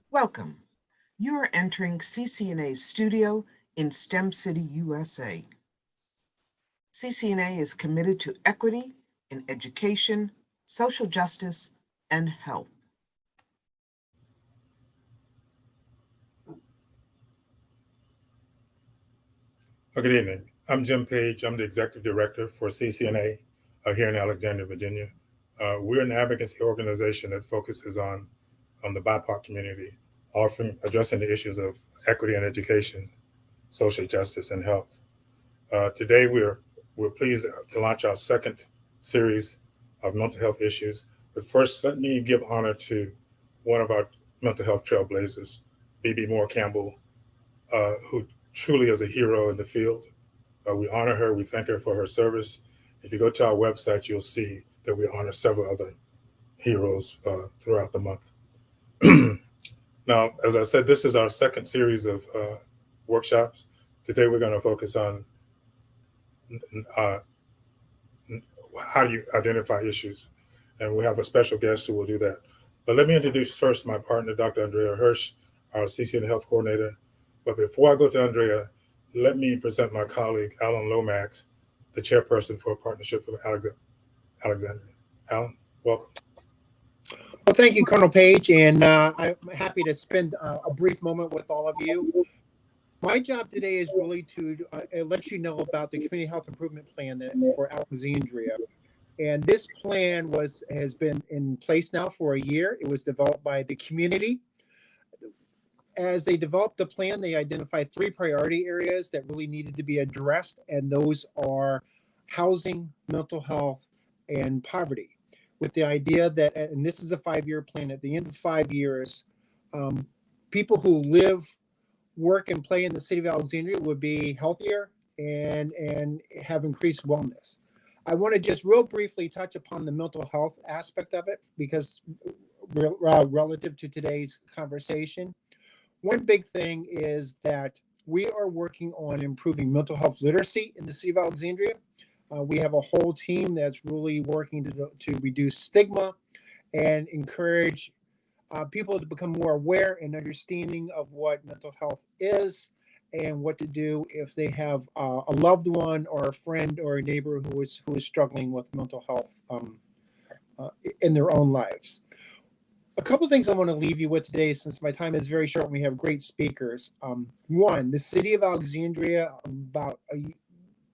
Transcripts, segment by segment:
Welcome. You are entering CCNA studio in STEM City, USA. CCNA is committed to equity in education, social justice, and health. Good evening. I'm Jim Page. I'm the Executive Director for CCNA here in Alexandria, Virginia. We're an advocacy organization that focuses on the BIPOC community, offering addressing the issues of equity in education, social justice, and health. Today, we're pleased to launch our second series of mental health issues. But first, let me give honor to one of our mental health trailblazers, BB Moore Campbell, who truly is a hero in the field. We honor her. We thank her for her service. If you go to our website, you'll see that we honor several other heroes throughout the month. Now, as I said, this is our second series of workshops. Today, we're going to focus on uh, how you identify issues, and we have a special guest who will do that. But let me introduce first my partner, Dr. Andrea Hirsch, our CCN Health Coordinator. But before I go to Andrea, let me present my colleague, Alan Lomax, the chairperson for Partnership of Alexandria. Alan, welcome. Well, thank you, Colonel Page, and I'm happy to spend a brief moment with all of you. My job today is really to let you know about the Community Health Improvement Plan for Alexandria. And this plan has been in place now for a year. It was developed by the community. As they developed the plan, they identified 3 priority areas that really needed to be addressed, and those are housing, mental health, and poverty. With the idea that, and this is a 5-year plan, at the end of 5 years, people who live, work, and play in the city of Alexandria would be healthier and have increased wellness. I want to just real briefly touch upon the mental health aspect of it because relative to today's conversation. One big thing is that we are working on improving mental health literacy in the city of Alexandria. We have a whole team that's really working to reduce stigma and encourage people to become more aware and understanding of what mental health is and what to do if they have a loved one or a friend or a neighbor who is struggling with mental health in their own lives. A couple of things I want to leave you with today, since my time is very short and we have great speakers. One, the city of Alexandria, about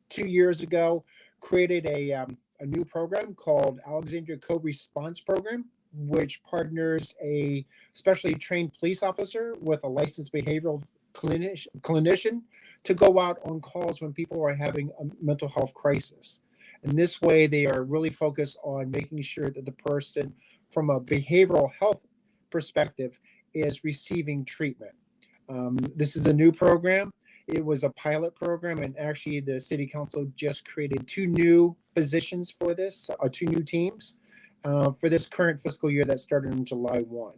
2 years ago, created a new program called Alexandria Co-Response Program, which partners a specially trained police officer with a licensed behavioral clinician to go out on calls when people are having a mental health crisis. And this way, they are really focused on making sure that the person, from a behavioral health perspective, is receiving treatment. This is a new program. It was a pilot program, and actually the city council just created 2 new positions for this, 2 new teams for this current fiscal year that started on July 1.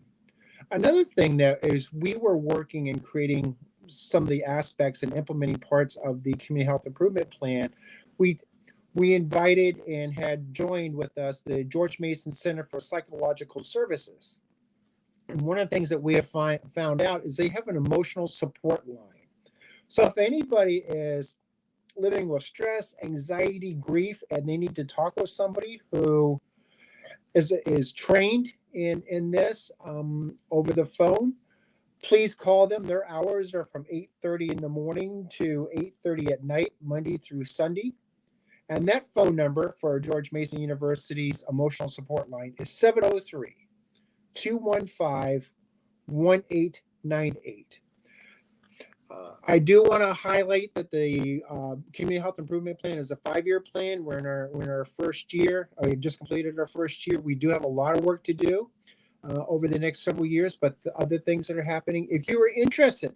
Another thing that is we were working and creating some of the aspects and implementing parts of the Community Health Improvement Plan. We invited and had joined with us the George Mason Center for Psychological Services. And one of the things that we have found out is they have an emotional support line. So if anybody is living with stress, anxiety, grief, and they need to talk with somebody who is trained in this over the phone, please call them. Their hours are from 8:30 in the morning to 8:30 at night, Monday through Sunday. And that phone number for George Mason University's emotional support line is 703-215-1898. I do want to highlight that the Community Health Improvement Plan is a 5-year plan. We're in our first year. We just completed our first year. We do have a lot of work to do over the next several years, but the other things that are happening, if you are interested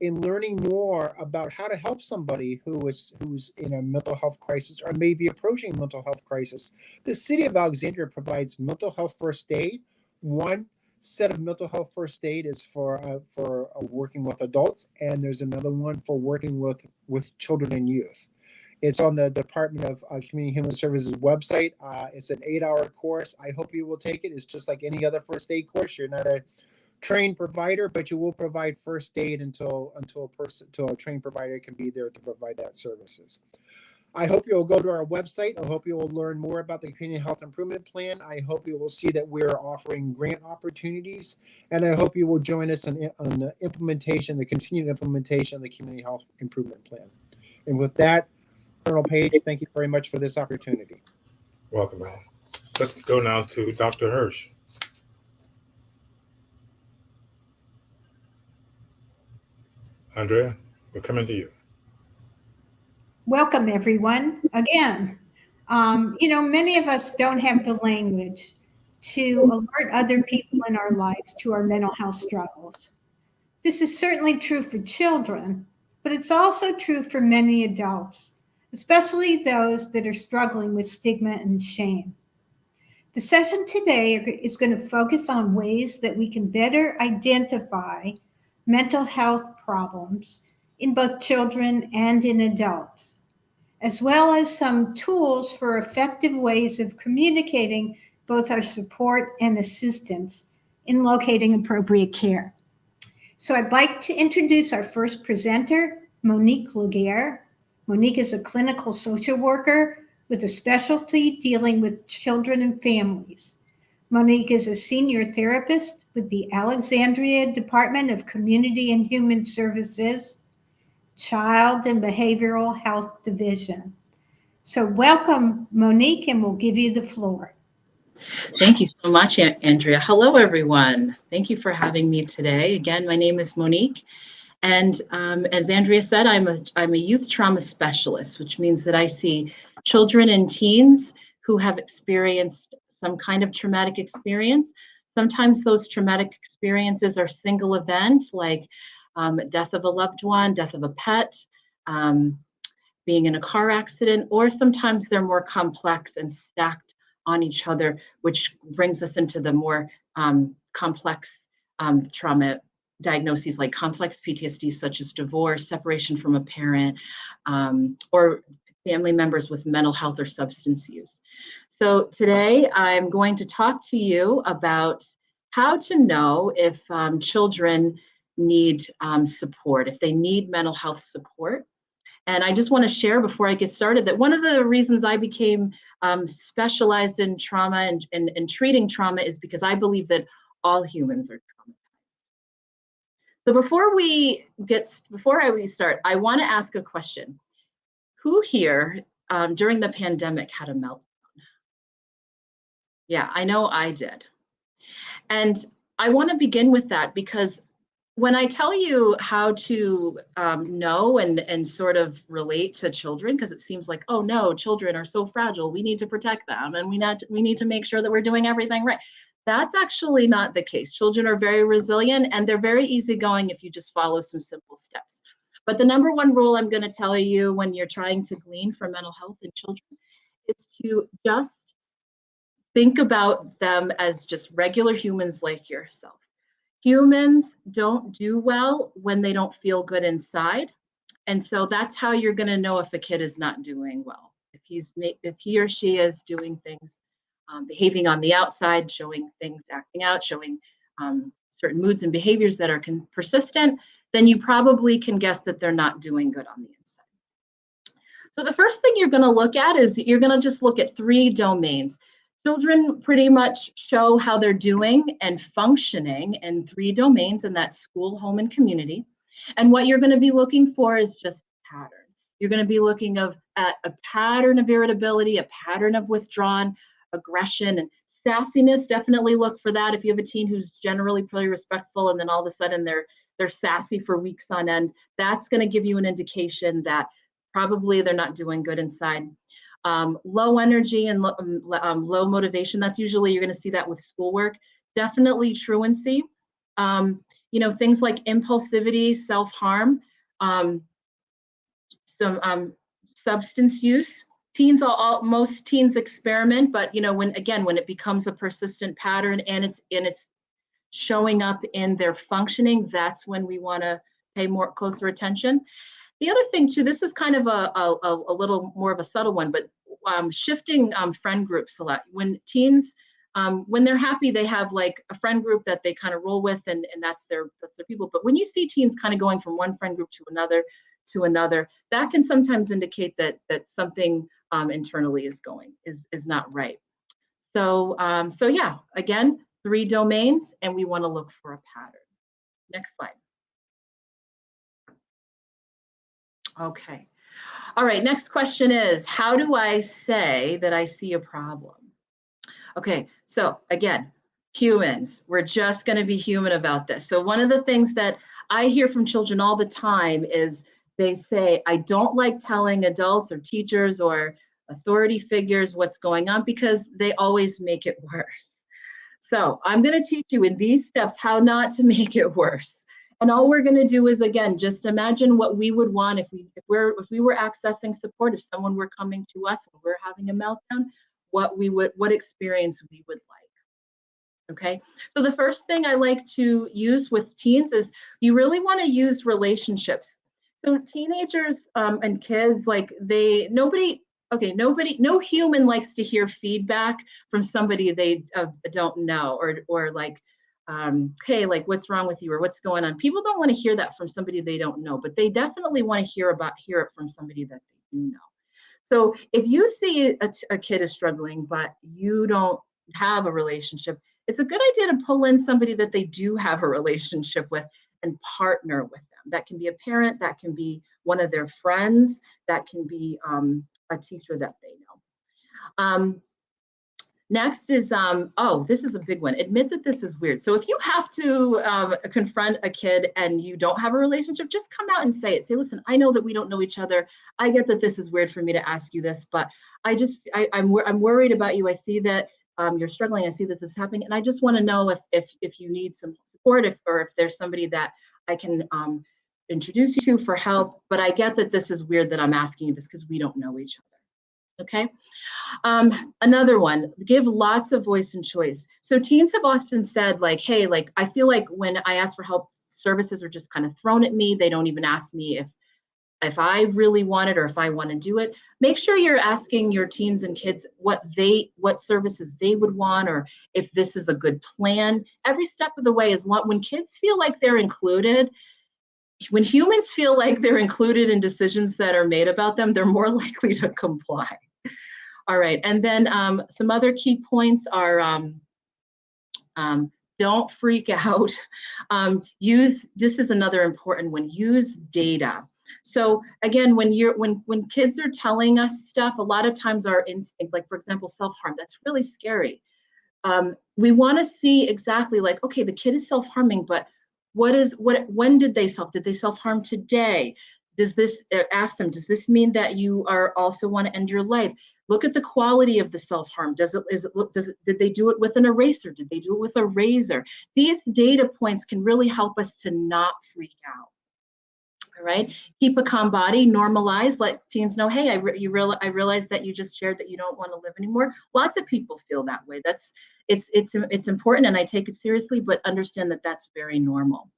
in learning more about how to help somebody who's in a mental health crisis or maybe approaching mental health crisis, the city of Alexandria provides mental health first aid. One set of mental health first aid is for working with adults, and there's another one for working with children and youth. It's on the Department of Community Human Services website. It's an 8-hour course. I hope you will take it. It's just like any other first aid course. You're not trained provider, but you will provide first aid until a trained provider can be there to provide that services. I hope you'll go to our website. I hope you will learn more about the Community Health Improvement Plan. I hope you will see that we're offering grant opportunities, and I hope you will join us on the implementation, the continued implementation of the Community Health Improvement Plan. And with that, Colonel Page, thank you very much for this opportunity. Welcome, Alan. Let's go now to Dr. Hirsch. Andrea, we're coming to you. Welcome, everyone, again. Many of us don't have the language to alert other people in our lives to our mental health struggles. This is certainly true for children, but it's also true for many adults, especially those that are struggling with stigma and shame. The session today is going to focus on ways that we can better identify mental health problems in both children and in adults, as well as some tools for effective ways of communicating both our support and assistance in locating appropriate care. So I'd like to introduce our first presenter, Monique Laguerre. Monique is a clinical social worker with a specialty dealing with children and families. Monique is a senior therapist with the Alexandria Department of Community and Human Services, Child and Behavioral Health Division. So welcome, Monique, and we'll give you the floor. Thank you so much, Andrea. Hello, everyone. Thank you for having me today. Again, my name is Monique. And as Andrea said, I'm a youth trauma specialist, which means that I see children and teens who have experienced some kind of traumatic experience. Sometimes those traumatic experiences are single event, like death of a loved one, death of a pet, being in a car accident, or sometimes they're more complex and stacked on each other, which brings us into the more complex trauma diagnoses like complex PTSD, such as divorce, separation from a parent, or family members with mental health or substance use. So today I'm going to talk to you about how to know if children need support, if they need mental health support. And I just want to share before I get started that one of the reasons I became specialized in trauma and treating trauma is because I believe that all humans are traumatized. So before we start, I want to ask a question. Who here during the pandemic had a meltdown? Yeah, I know I did. And I want to begin with that because when I tell you how to know and sort of relate to children, because it seems like, oh no, children are so fragile, we need to protect them and we need to make sure that we're doing everything right. That's actually not the case. Children are very resilient and they're very easygoing if you just follow some simple steps. But the number one rule I'm going to tell you when you're trying to glean for mental health in children is to just think about them as just regular humans like yourself. Humans don't do well when they don't feel good inside. And so that's how you're going to know if a kid is not doing well. If he or she is doing things, behaving on the outside, showing things, acting out, showing certain moods and behaviors that are persistent, then you probably can guess that they're not doing good on the inside. So the first thing you're going to look at is you're going to just look at 3 domains. Children pretty much show how they're doing and functioning in 3 domains, and that's school, home, and community. And what you're going to be looking for is just pattern. You're going to be looking at a pattern of irritability, a pattern of withdrawn aggression, and sassiness. Definitely look for that. If you have a teen who's generally pretty respectful and then all of a sudden they're sassy for weeks on end, that's going to give you an indication that probably they're not doing good inside. Low energy and low motivation, that's usually, you're going to see that with schoolwork. Definitely truancy. Things like impulsivity, self-harm, some substance use. Most teens experiment, but when it becomes a persistent pattern and it's showing up in their functioning, that's when we want to pay closer attention. The other thing too, this is kind of a little more of a subtle one, but shifting friend groups a lot. When teens When they're happy, they have like a friend group that they kind of roll with, and that's their people. But when you see teens kind of going from one friend group to another, that can sometimes indicate that something internally is not right. So yeah, again, 3 domains, and we want to look for a pattern. Next slide. Okay. All right, next question is, how do I say that I see a problem? Okay, so again, humans, we're just going to be human about this. So one of the things that I hear from children all the time is they say, I don't like telling adults or teachers or authority figures what's going on because they always make it worse. So I'm going to teach you in these steps how not to make it worse. And all we're going to do is, again, just imagine what we would want if we were accessing support, if someone were coming to us when we're having a meltdown, what experience we would like. Okay, so the first thing I like to use with teens is you really want to use relationships. So teenagers and kids, like no human likes to hear feedback from somebody they don't know, or like, hey, like, what's wrong with you, or what's going on. People don't want to hear that from somebody they don't know, but they definitely want to hear it from somebody that they do know. So if you see a kid is struggling, but you don't have a relationship, it's a good idea to pull in somebody that they do have a relationship with and partner with them. That can be a parent, that can be one of their friends, that can be a teacher that they know. Next is, this is a big one. Admit that this is weird. So if you have to confront a kid and you don't have a relationship, just come out and say it. Say, listen, I know that we don't know each other. I get that this is weird for me to ask you this, but I'm worried about you. I see that you're struggling. I see that this is happening. And I just want to know if you need some support, or if there's somebody that I can introduce you to for help. But I get that this is weird that I'm asking you this because we don't know each other. Okay. Another one, give lots of voice and choice. So teens have often said, like, hey, like, I feel like when I ask for help, services are just kind of thrown at me. They don't even ask me if I really want it or if I want to do it. Make sure you're asking your teens and kids what services they would want, or if this is a good plan. Every step of the way is when kids feel like they're included. When humans feel like they're included in decisions that are made about them, they're more likely to comply. All right, and then some other key points are don't freak out. This is another important one, use data. So again, when kids are telling us stuff, a lot of times our instinct, like for example, self-harm, that's really scary. We want to see exactly, like, okay, the kid is self-harming, but when did they self-harm today? Ask them, does this mean that you are also want to end your life? Look at the quality of the self-harm. Did they do it with an eraser? Did they do it with a razor? These data points can really help us to not freak out. All right, keep a calm body, normalize, let teens know, hey, I realize that you just shared that you don't want to live anymore. Lots of people feel that way. It's important, and I take it seriously, but understand that that's very normal.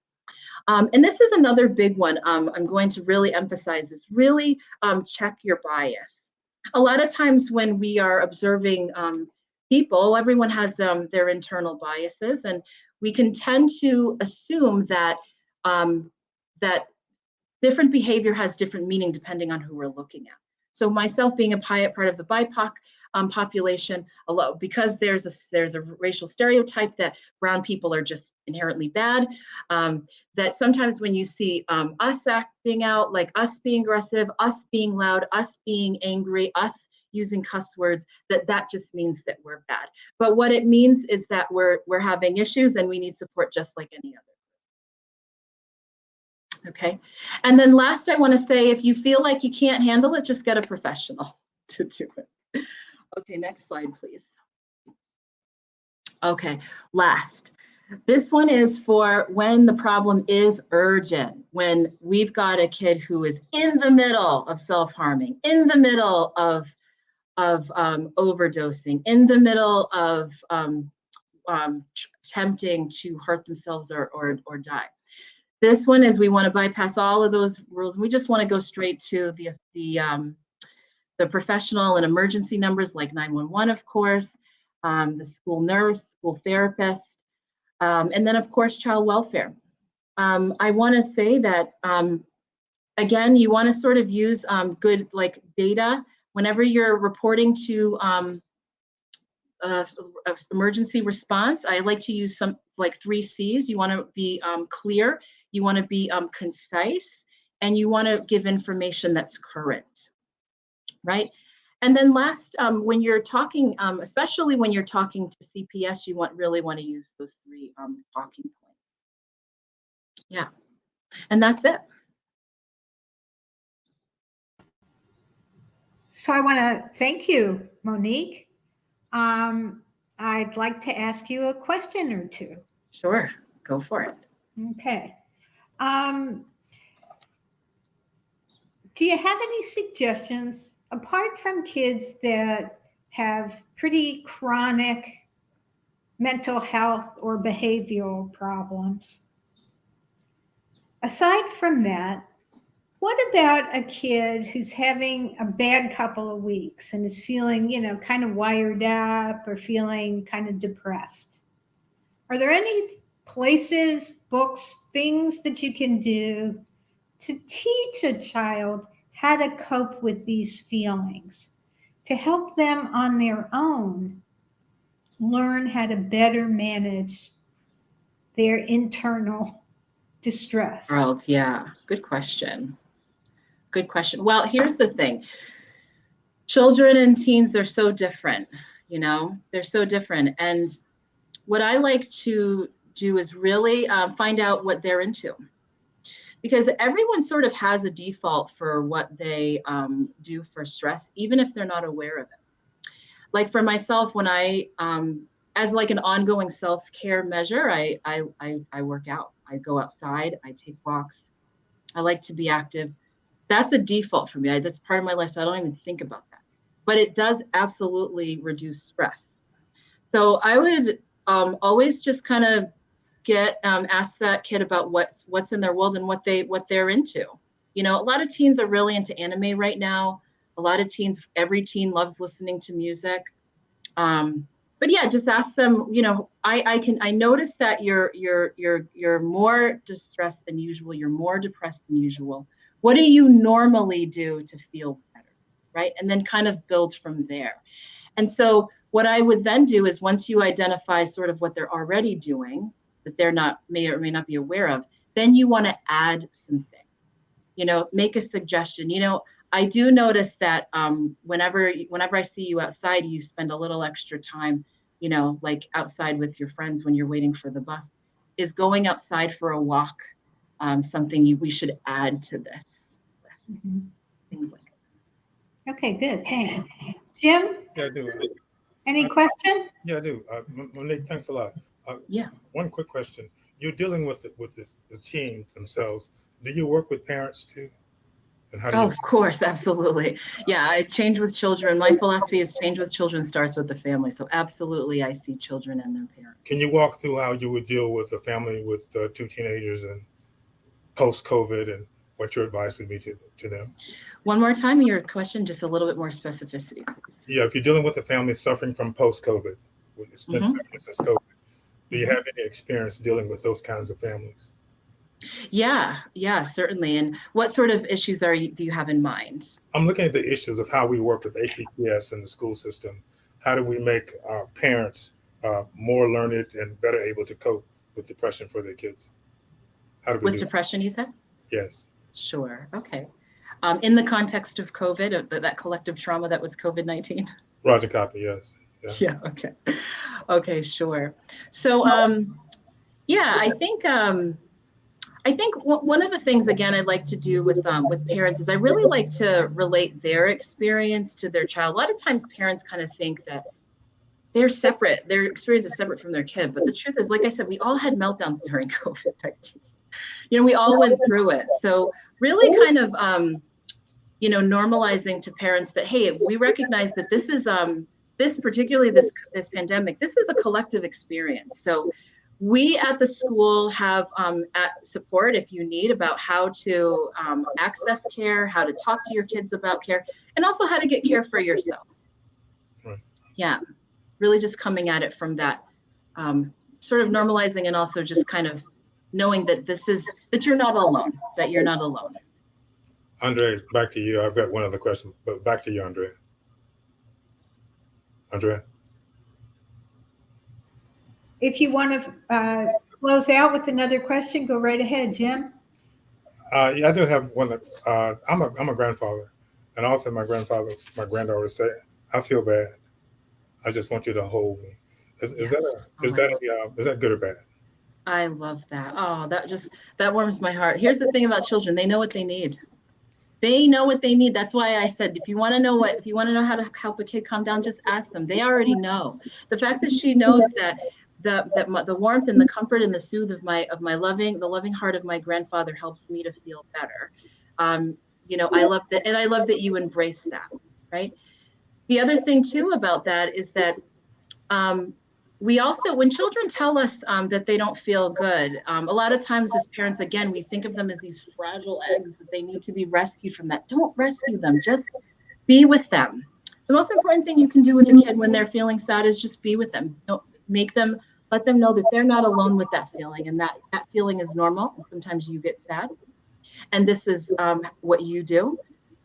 And this is another big one I'm going to really emphasize is really check your bias. A lot of times when we are observing people, everyone has their internal biases, and we can tend to assume that that different behavior has different meaning depending on who we're looking at. So myself being a part of the BIPOC population, because there's a racial stereotype that brown people are just inherently bad, that sometimes when you see us acting out, like us being aggressive, us being loud, us being angry, us using cuss words, that just means that we're bad. But what it means is that we're having issues and we need support just like any other. Okay, and then last I want to say, if you feel like you can't handle it, just get a professional to do it. Okay, next slide, please. Okay, last. This one is for when the problem is urgent, when we've got a kid who is in the middle of self-harming, in the middle of overdosing, in the middle of attempting to hurt themselves or die. This one is we want to bypass all of those rules. We just want to go straight to the professional and emergency numbers like 911, of course. the school nurse, school therapist, and then of course, child welfare. I wanna say that, again, you wanna sort of use good like data whenever you're reporting to emergency response. I like to use some like 3 C's. You want to be clear, you want to be concise, and you want to give information that's current, right? And then last, when you're talking, especially when you're talking to CPS, you really want to use those 3 talking points. Yeah, and that's it. So I want to thank you, Monique. I'd like to ask you a question or two. Sure, go for it. Okay. Do you have any suggestions, apart from kids that have pretty chronic mental health or behavioral problems? Aside from that, what about a kid who's having a bad couple of weeks and is feeling, kind of wired up or feeling kind of depressed? Are there any places, books, things that you can do to teach a child how to cope with these feelings, to help them on their own learn how to better manage their internal distress? Charles, yeah, good question. Good question. Well, here's the thing. Children and teens, they're so different, they're so different. And what I like to do is really find out what they're into. Because everyone sort of has a default for what they do for stress, even if they're not aware of it. Like for myself, when I, as like an ongoing self-care measure, I work out. I go outside, I take walks. I like to be active. That's a default for me. That's part of my life, so I don't even think about that. But it does absolutely reduce stress. So I would always just kind of ask that kid about what's in their world and what they're into. A lot of teens are really into anime right now. A lot of teens, every teen loves listening to music. But yeah, just ask them. I notice that you're more distressed than usual. You're more depressed than usual. What do you normally do to feel better, right? And then kind of build from there. And so what I would then do is, once you identify sort of what they're already doing that they're may or may not be aware of, then you want to add some things. Make a suggestion. I do notice that whenever I see you outside, you spend a little extra time, like outside with your friends when you're waiting for the bus. Is going outside for a walk something we should add to this list? Mm-hmm. Things like that. Okay, good. Thanks. Jim? Yeah, I do. Any question? Yeah, I do. Monique, thanks a lot. Yeah. One quick question. You're dealing with the teens themselves. Do you work with parents too? And how do Of course, absolutely. Yeah, I change with children. My philosophy is change with children starts with the family. So absolutely, I see children and their parents. Can you walk through how you would deal with a family with 2 teenagers and post-COVID, and what your advice would be to them? One more time, your question, just a little bit more specificity, please. Yeah, if you're dealing with a family suffering from post-COVID, it's been since COVID, do you have any experience dealing with those kinds of families? Yeah, certainly. And what sort of issues do you have in mind? I'm looking at the issues of how we work with HCPS and the school system. How do we make our parents more learned and better able to cope with depression for their kids? How do we with depression, you said? Yes. Sure. Okay. In the context of COVID, that collective trauma that was COVID-19? Roger copy, yes. Yeah, okay. Okay, sure. So, yeah, I think one of the things, again, I'd like to do with parents is I really like to relate their experience to their child. A lot of times parents kind of think that they're separate, their experience is separate from their kid. But the truth is, like I said, we all had meltdowns during COVID-19. We all went through it. So really kind of, normalizing to parents that, hey, we recognize that this is, particularly this pandemic, this is a collective experience. So we at the school have support if you need about how to access care, how to talk to your kids about care, and also how to get care for yourself. Right. Yeah. really just coming at it from that sort of normalizing, and also just kind of knowing that that you're not alone, that you're not alone. Andre, back to you. I've got one other question, but back to you, Andrea. Andrea? If you want to close out with another question, go right ahead, Jim. Yeah, I do have one. I'm a grandfather, and often my granddaughter say, "I feel bad. I just want you to hold me." Is that good or bad? I love that. Oh, that warms my heart. Here's the thing about children. They know what they need. They know what they need. That's why I said, if you want to know how to help a kid calm down, just ask them. They already know. The fact that she knows that the warmth and the comfort and the soothe of the loving heart of my grandfather helps me to feel better. I love that. And I love that you embrace that, right? The other thing too about that is that we also, when children tell us that they don't feel good, a lot of times as parents, again, we think of them as these fragile eggs that they need to be rescued from that. Don't rescue them, just be with them. The most important thing you can do with a kid when they're feeling sad is just be with them. Don't let them know that they're not alone with that feeling, and that feeling is normal. Sometimes you get sad, and this is what you do.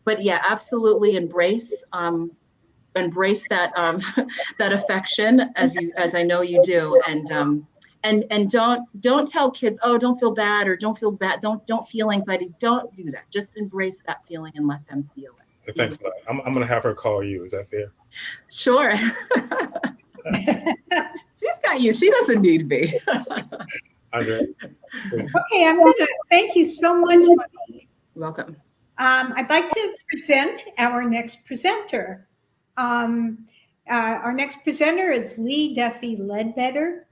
But yeah, absolutely embrace that that affection as I know you do, and don't tell kids, oh, don't feel bad, or don't feel bad, don't feel anxiety. Don't do that. Just embrace that feeling and let them feel it. Thanks a lot. I'm going to have her call you. Is that fair? Sure. She's got you. She doesn't need me. Andre. Okay, I'm going to thank you so much, Monique. Welcome. I'd like to present our next presenter. Our next presenter is Lee Duffy-Ledbetter.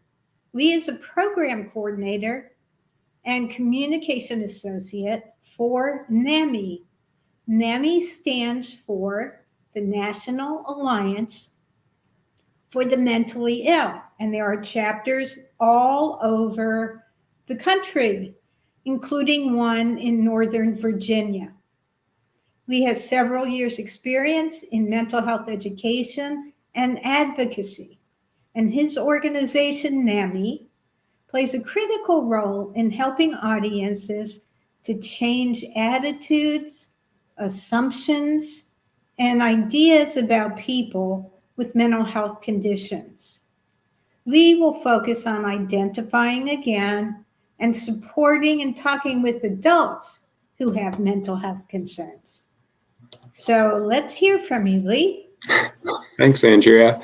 Lee is a program coordinator and communication associate for NAMI. NAMI stands for the National Alliance for the Mentally Ill, and there are chapters all over the country, including one in Northern Virginia. Lee has several years' experience in mental health education and advocacy, and his organization, NAMI, plays a critical role in helping audiences to change attitudes, assumptions, and ideas about people with mental health conditions. Lee will focus on identifying again and supporting and talking with adults who have mental health concerns. So let's hear from you, Lee. Thanks, Andrea.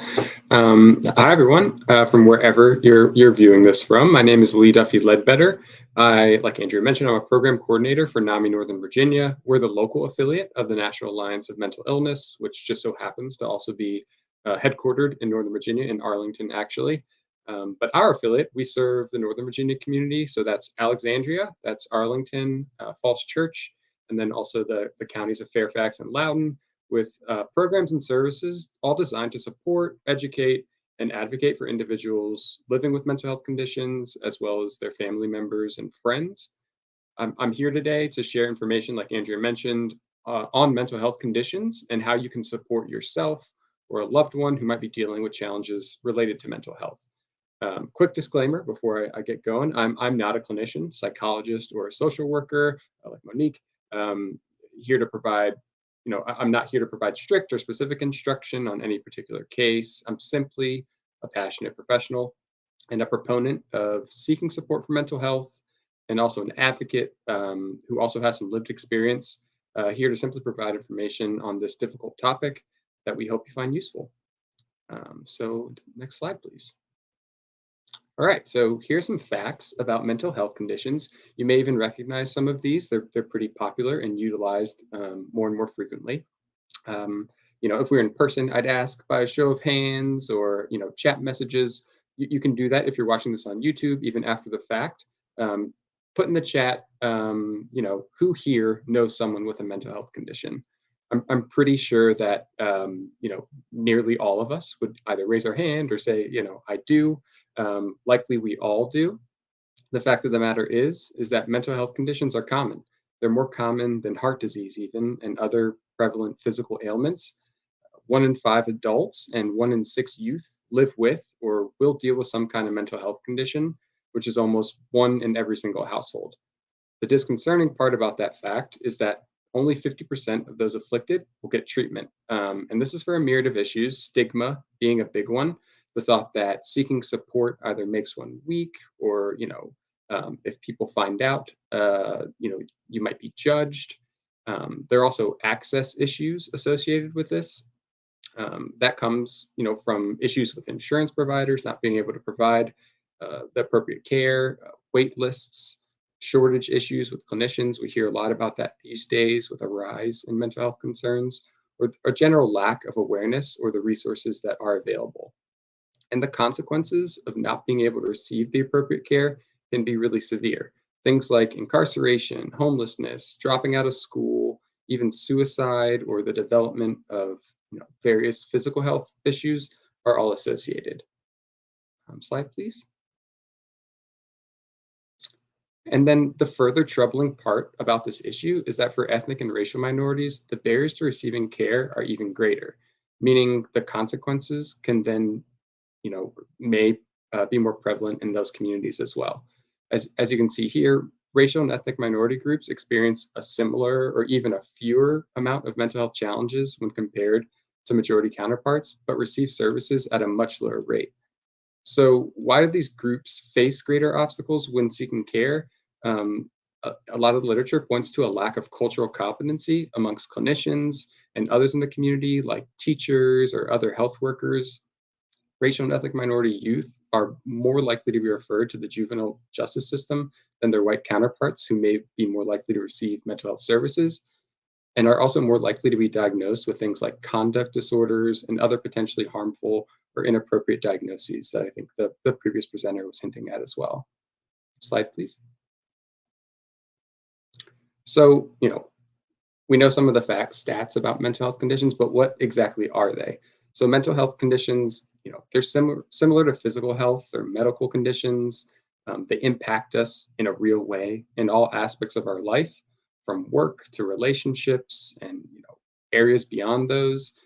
Hi, everyone, from wherever you're viewing this from. My name is Lee Duffy-Ledbetter. Like Andrea mentioned, I'm a program coordinator for NAMI Northern Virginia. We're the local affiliate of the National Alliance of Mental Illness, which just so happens to also be headquartered in Northern Virginia, in Arlington, actually. But our affiliate, we serve the Northern Virginia community. So that's Alexandria, that's Arlington, Falls Church, and then also the counties of Fairfax and Loudoun, with programs and services all designed to support, educate, and advocate for individuals living with mental health conditions, as well as their family members and friends. I'm here today to share information, like Andrea mentioned, on mental health conditions and how you can support yourself or a loved one who might be dealing with challenges related to mental health. Quick disclaimer before I get going, I'm not a clinician, psychologist, or a social worker like Monique. Here to provide, I'm not here to provide strict or specific instruction on any particular case. I'm simply a passionate professional and a proponent of seeking support for mental health, and also an advocate who also has some lived experience, here to simply provide information on this difficult topic that we hope you find useful. So next slide, please. All right, so here's some facts about mental health conditions. You may even recognize some of these. They're pretty popular and utilized more and more frequently. If we're in person, I'd ask by a show of hands or, chat messages. You can do that if you're watching this on YouTube, even after the fact. Put in the chat, who here knows someone with a mental health condition? I'm pretty sure that, nearly all of us would either raise our hand or say, I do. Likely we all do. The fact of the matter is that mental health conditions are common. They're more common than heart disease even, and other prevalent physical ailments. 1 in 5 adults and 1 in 6 youth live with or will deal with some kind of mental health condition, which is almost 1 in every single household. The disconcerting part about that fact is that only 50% of those afflicted will get treatment. And this is for a myriad of issues, stigma being a big one, the thought that seeking support either makes one weak or, if people find out, you might be judged. There are also access issues associated with this. That comes, from issues with insurance providers not being able to provide the appropriate care, wait lists, shortage issues with clinicians. We hear a lot about that these days with a rise in mental health concerns, or a general lack of awareness or the resources that are available. And the consequences of not being able to receive the appropriate care can be really severe. Things like incarceration, homelessness, dropping out of school, even suicide, or the development of various physical health issues are all associated. Slide, please. And then the further troubling part about this issue is that for ethnic and racial minorities, the barriers to receiving care are even greater, meaning the consequences can then, may be more prevalent in those communities as well. As you can see here, racial and ethnic minority groups experience a similar or even a fewer amount of mental health challenges when compared to majority counterparts, but receive services at a much lower rate. So why do these groups face greater obstacles when seeking care? A lot of the literature points to a lack of cultural competency amongst clinicians and others in the community, like teachers or other health workers. Racial and ethnic minority youth are more likely to be referred to the juvenile justice system than their white counterparts, who may be more likely to receive mental health services, and are also more likely to be diagnosed with things like conduct disorders and other potentially harmful or inappropriate diagnoses that I think the previous presenter was hinting at as well. Slide, please. So, we know some of the stats about mental health conditions, but what exactly are they? So mental health conditions, they're similar to physical health. They're medical conditions. They impact us in a real way in all aspects of our life, from work to relationships and areas beyond those.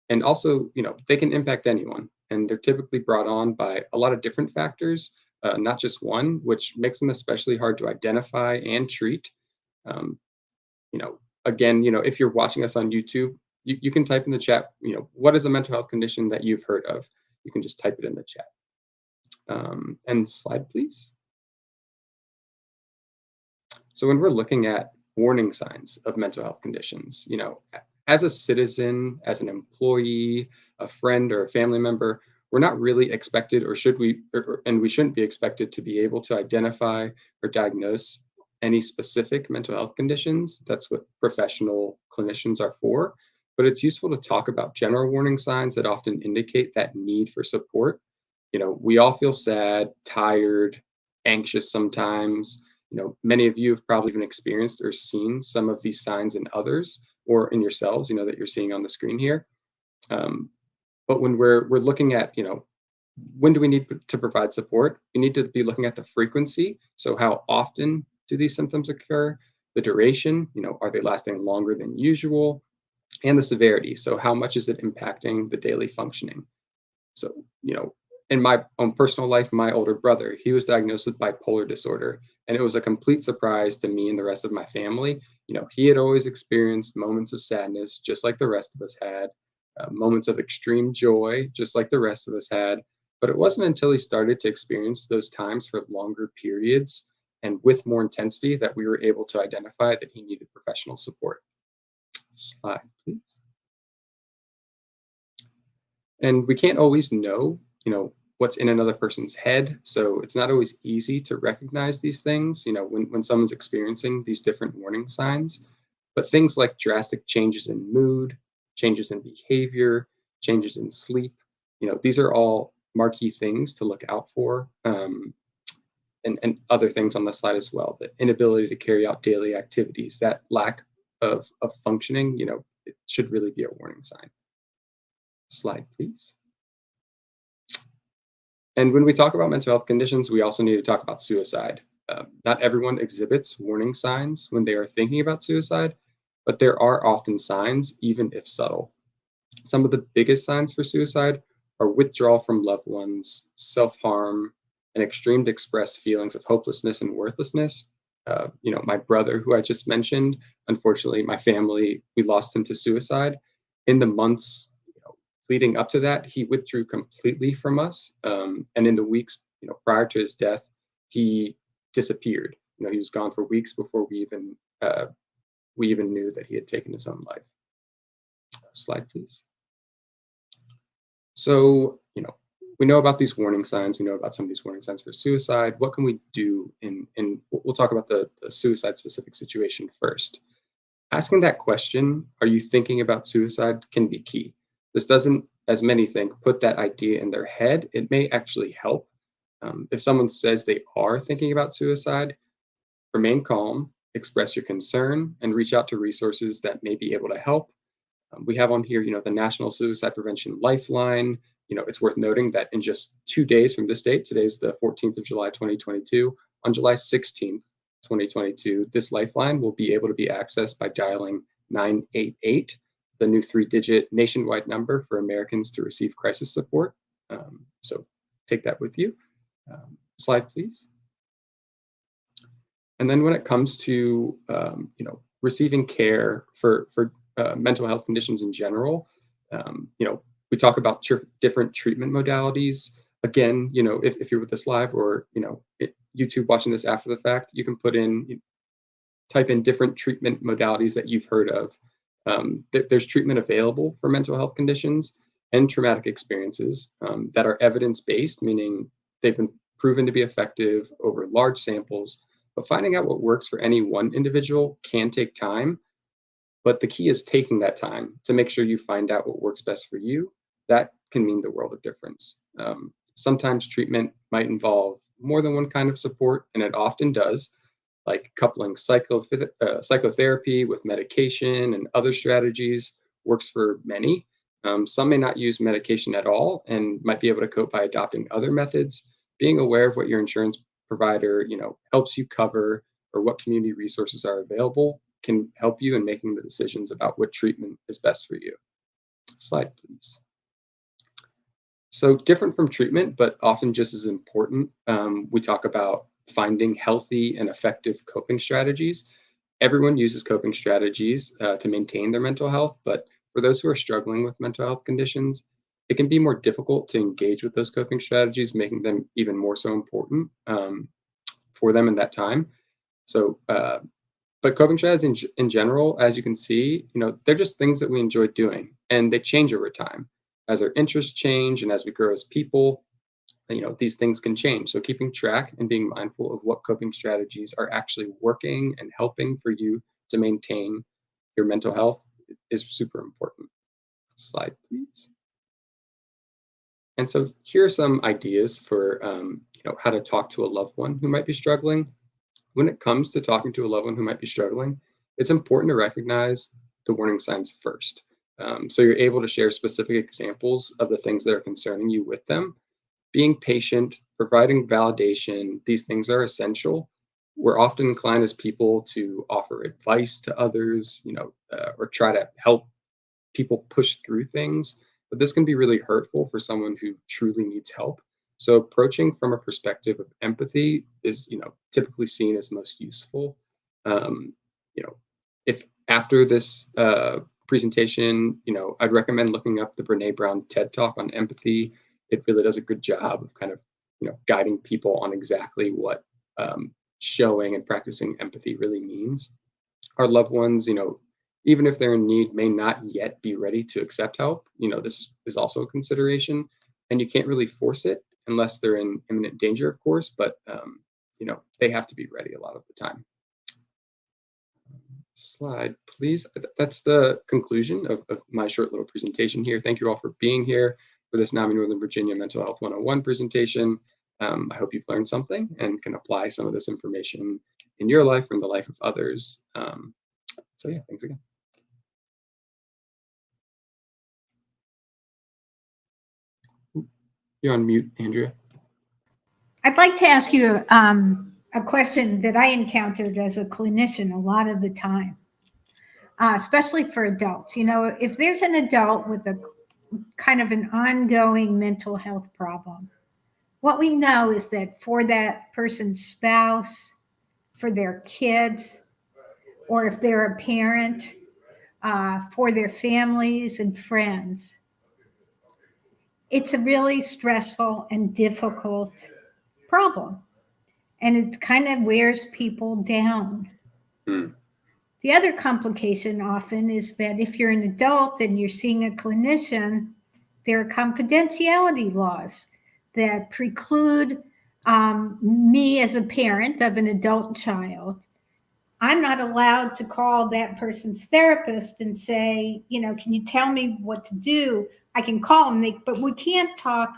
And also, they can impact anyone. And they're typically brought on by a lot of different factors, not just one, which makes them especially hard to identify and treat. Again, if you're watching us on YouTube, you can type in the chat, what is a mental health condition that you've heard of? You can just type it in the chat. And slide, please. So when we're looking at warning signs of mental health conditions, as a citizen, as an employee, a friend, or a family member, we're not really expected, or should we, and we shouldn't be expected to be able to identify or diagnose any specific mental health conditions. That's what professional clinicians are for. But it's useful to talk about general warning signs that often indicate that need for support. We all feel sad, tired, anxious sometimes. Many of you have probably even experienced or seen some of these signs in others or in yourselves, that you're seeing on the screen here. But when we're looking at, when do we need to provide support? We need to be looking at the frequency. So how often do these symptoms occur? The duration, are they lasting longer than usual? And the severity. So how much is it impacting the daily functioning? So, in my own personal life, my older brother, he was diagnosed with bipolar disorder. And it was a complete surprise to me and the rest of my family. He had always experienced moments of sadness, just like the rest of us had, moments of extreme joy, just like the rest of us had. But it wasn't until he started to experience those times for longer periods and with more intensity that we were able to identify that he needed professional support. Slide, please. And we can't always know, what's in another person's head. So it's not always easy to recognize these things, when someone's experiencing these different warning signs. But things like drastic changes in mood, changes in behavior, changes in sleep, these are all marquee things to look out for. And other things on the slide as well, the inability to carry out daily activities, that lack of functioning, it should really be a warning sign. Slide, please. And when we talk about mental health conditions, we also need to talk about suicide. Not everyone exhibits warning signs when they are thinking about suicide, but there are often signs, even if subtle. Some of the biggest signs for suicide are withdrawal from loved ones, self-harm, and extreme to express feelings of hopelessness and worthlessness. My brother, who I just mentioned, unfortunately, my family, we lost him to suicide. In the months leading up to that, he withdrew completely from us. And in the weeks prior to his death, he disappeared. He was gone for weeks before we even knew that he had taken his own life. Slide, please. So, we know about these warning signs. We know about some of these warning signs for suicide. What can we do we'll talk about the suicide specific situation first. Asking that question, are you thinking about suicide, can be key. This doesn't, as many think, put that idea in their head. It may actually help. If someone says they are thinking about suicide, remain calm, express your concern, and reach out to resources that may be able to help. We have on here, the National Suicide Prevention Lifeline. It's worth noting that in just 2 days from this date, today's the 14th of July, 2022, on July 16th, 2022, this lifeline will be able to be accessed by dialing 988, the new 3-digit nationwide number for Americans to receive crisis support. So take that with you. Slide, please. And then when it comes to, receiving care for mental health conditions in general, we talk about different treatment modalities. Again, if you're with us live or, YouTube watching this after the fact, you can type in different treatment modalities that you've heard of. There's treatment available for mental health conditions and traumatic experiences that are evidence-based, meaning they've been proven to be effective over large samples. But finding out what works for any one individual can take time. But the key is taking that time to make sure you find out what works best for you. That can mean the world of difference. Sometimes treatment might involve more than one kind of support, and it often does, like coupling psychotherapy with medication and other strategies works for many. Some may not use medication at all and might be able to cope by adopting other methods. Being aware of what your insurance provider, helps you cover or what community resources are available can help you in making the decisions about what treatment is best for you. Slide, please. So different from treatment, but often just as important, we talk about finding healthy and effective coping strategies. Everyone uses coping strategies to maintain their mental health, but for those who are struggling with mental health conditions, it can be more difficult to engage with those coping strategies, making them even more so important for them in that time. So, but coping strategies in general, as you can see, they're just things that we enjoy doing, and they change over time. As our interests change and as we grow as people, these things can change. So keeping track and being mindful of what coping strategies are actually working and helping for you to maintain your mental health is super important. Slide, please. And so here are some ideas for how to talk to a loved one who might be struggling. When it comes to talking to a loved one who might be struggling, it's important to recognize the warning signs first. So you're able to share specific examples of the things that are concerning you with them. Being patient, providing validation, these things are essential. We're often inclined as people to offer advice to others, or try to help people push through things, but this can be really hurtful for someone who truly needs help. So approaching from a perspective of empathy is, typically seen as most useful. If after this presentation, I'd recommend looking up the Brené Brown TED Talk on empathy. It really does a good job of kind of, guiding people on exactly what showing and practicing empathy really means. Our loved ones, even if they're in need, may not yet be ready to accept help. This is also a consideration, and you can't really force it unless they're in imminent danger, of course, but, they have to be ready a lot of the time. Slide, please. That's the conclusion of my short little presentation here. Thank you all for being here for this NAMI Northern Virginia Mental Health 101 presentation. I hope you've learned something and can apply some of this information in your life or in the life of others. So yeah, thanks again. You're on mute, Andrea. I'd like to ask you a question that I encountered as a clinician a lot of the time, especially for adults. If there's an adult with a kind of an ongoing mental health problem. What we know is that for that person's spouse, for their kids, or if they're a parent, for their families and friends, it's a really stressful and difficult problem. And it kind of wears people down. Mm. The other complication often is that if you're an adult and you're seeing a clinician, there are confidentiality laws that preclude me as a parent of an adult child. I'm not allowed to call that person's therapist and say, can you tell me what to do? I can call them, but we can't talk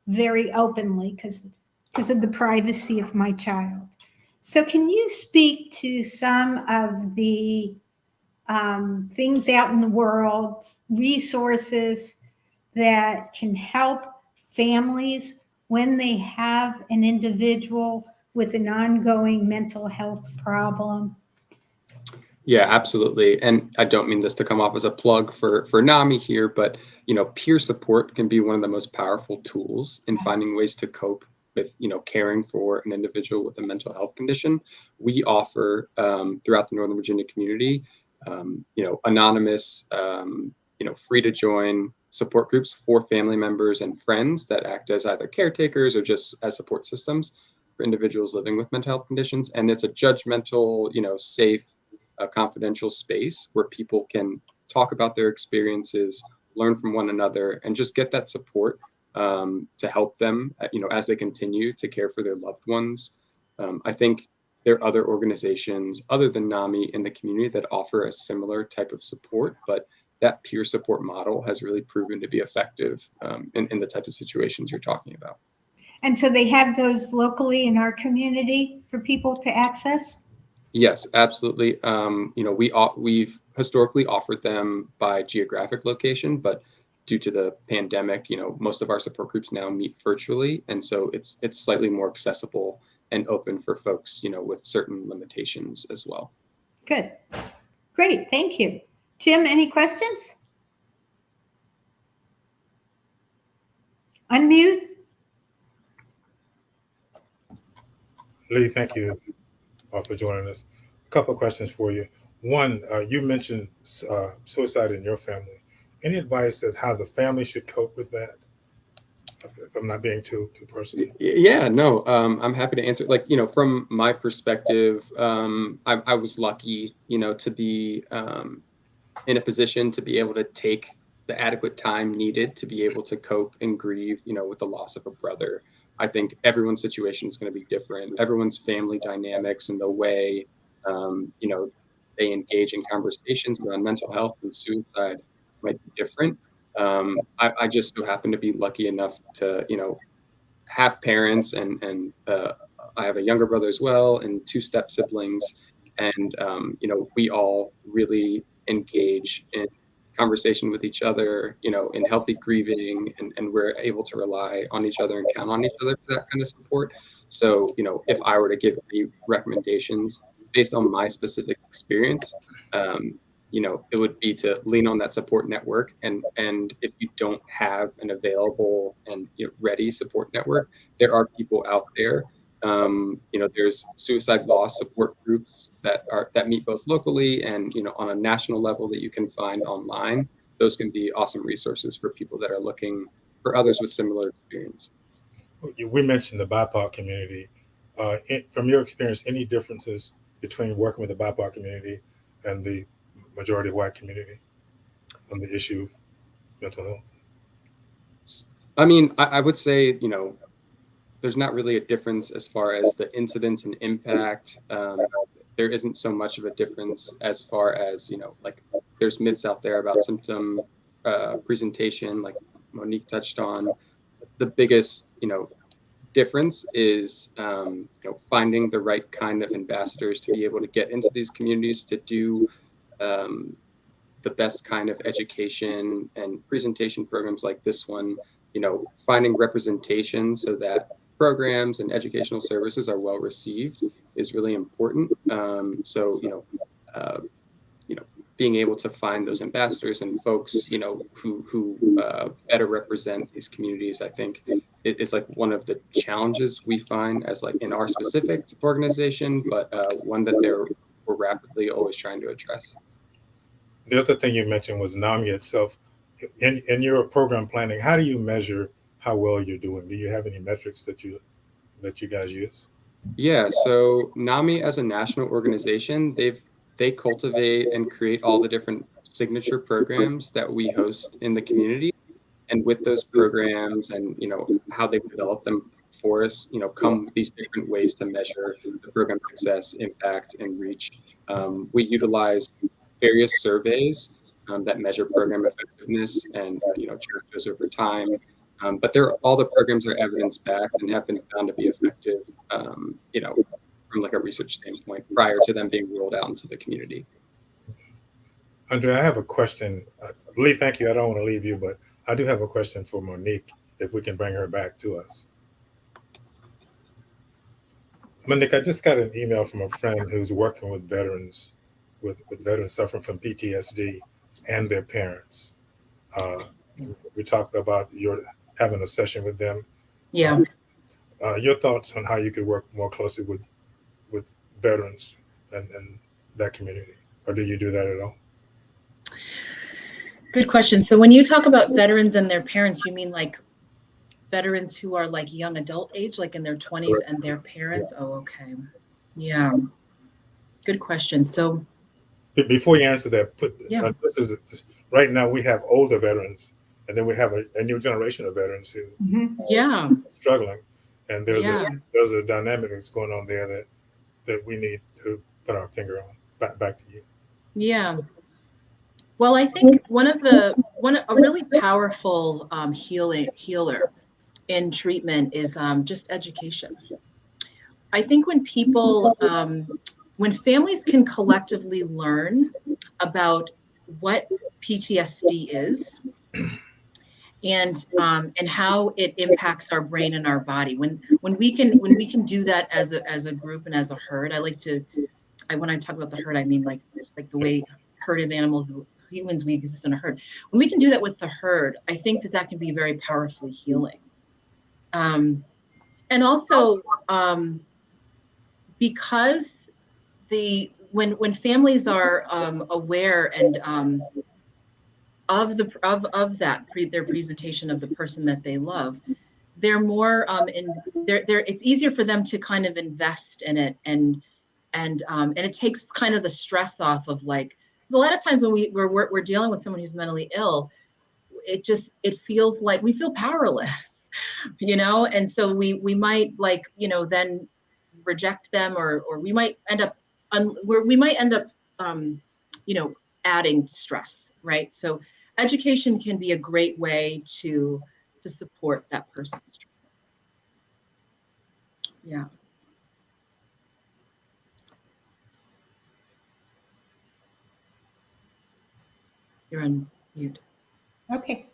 very openly because of the privacy of my child. So can you speak to some of the things out in the world, resources that can help families when they have an individual with an ongoing mental health problem? Yeah, absolutely. And I don't mean this to come off as a plug for NAMI here, but peer support can be one of the most powerful tools in finding ways to cope with caring for an individual with a mental health condition. We offer throughout the Northern Virginia community, anonymous, free to join support groups for family members and friends that act as either caretakers or just as support systems for individuals living with mental health conditions. And it's a judgmental, safe, confidential space where people can talk about their experiences, learn from one another, and just get that support to help them, as they continue to care for their loved ones. I think there are other organizations other than NAMI in the community that offer a similar type of support, but that peer support model has really proven to be effective in the types of situations you're talking about. And so they have those locally in our community for people to access? Yes, absolutely. We've historically offered them by geographic location, but due to the pandemic, most of our support groups now meet virtually, and so it's slightly more accessible and open for folks, with certain limitations as well. Good. Great. Thank you. Jim, any questions? Unmute. Lee, thank you for joining us. A couple of questions for you. One, you mentioned suicide in your family. Any advice on how the family should cope with that? If I'm not being too personal. Yeah, no, I'm happy to answer. From my perspective, I was lucky, to be in a position to be able to take the adequate time needed to be able to cope and grieve, with the loss of a brother. I think everyone's situation is going to be different. Everyone's family dynamics and the way, they engage in conversations around mental health and suicide might be different. I just so happen to be lucky enough to, have parents and I have a younger brother as well and two step siblings. And, we all really engage in conversation with each other, in healthy grieving, and we're able to rely on each other and count on each other for that kind of support. So, if I were to give any recommendations based on my specific experience, it would be to lean on that support network. And if you don't have an available and ready support network, there are people out there. There's suicide loss support groups that meet both locally and on a national level that you can find online. Those can be awesome resources for people that are looking for others with similar experience. We mentioned the BIPOC community. From your experience, any differences between working with the BIPOC community and the majority white community on the issue of mental health? I mean, I would say, there's not really a difference as far as the incidence and impact. There isn't so much of a difference as far as, there's myths out there about symptom presentation, like Monique touched on. The biggest, difference is, finding the right kind of ambassadors to be able to get into these communities to do the best kind of education and presentation programs like this one, finding representation so that programs and educational services are well received is really important. being able to find those ambassadors and folks, who better represent these communities, I think it is like one of the challenges we find as like in our specific organization, but one that we're rapidly always trying to address. The other thing you mentioned was NAMI itself. In your program planning, how do you measure how well you're doing? Do you have any metrics that you guys use? Yeah, so NAMI as a national organization, they cultivate and create all the different signature programs that we host in the community. And with those programs and how they develop them for us, come these different ways to measure the program success, impact, and reach. We utilize various surveys that measure program effectiveness and track those over time. But all the programs are evidence-backed and have been found to be effective, from like a research standpoint prior to them being rolled out into the community. Andrea, I have a question. Lee, thank you. I don't want to leave you, but I do have a question for Monique, if we can bring her back to us. Monique, I just got an email from a friend who's working with veterans, with veterans suffering from PTSD and their parents. We talked about having a session with them. Yeah. Your thoughts on how you could work more closely with veterans and that community, or do you do that at all? Good question. So when you talk about veterans and their parents, you mean like veterans who are like young adult age, like in their 20s, and their parents? Oh, okay. Yeah. Good question. So before you answer that, yeah. Right now we have older veterans, and then we have a new generation of veterans who yeah, are struggling, and there's a dynamic that's going on there that we need to put our finger on. Back to you. Yeah. Well, I think a really powerful healer in treatment is just education. I think when people, when families can collectively learn about what PTSD is and how it impacts our brain and our body, when we can do that as a group and as a herd. When I talk about the herd, I mean like the way herd of animals, humans, we exist in a herd. When we can do that with the herd, I think that can be very powerfully healing. And also, because when families are aware and of their presentation of the person that they love, they're more it's easier for them to kind of invest in it, and it takes kind of the stress off of, like, a lot of times when we're dealing with someone who's mentally ill, it feels like we feel powerless, and so we might then reject them, or we might end up adding stress, right? So education can be a great way to support that person's treatment. Yeah. You're on mute. Okay.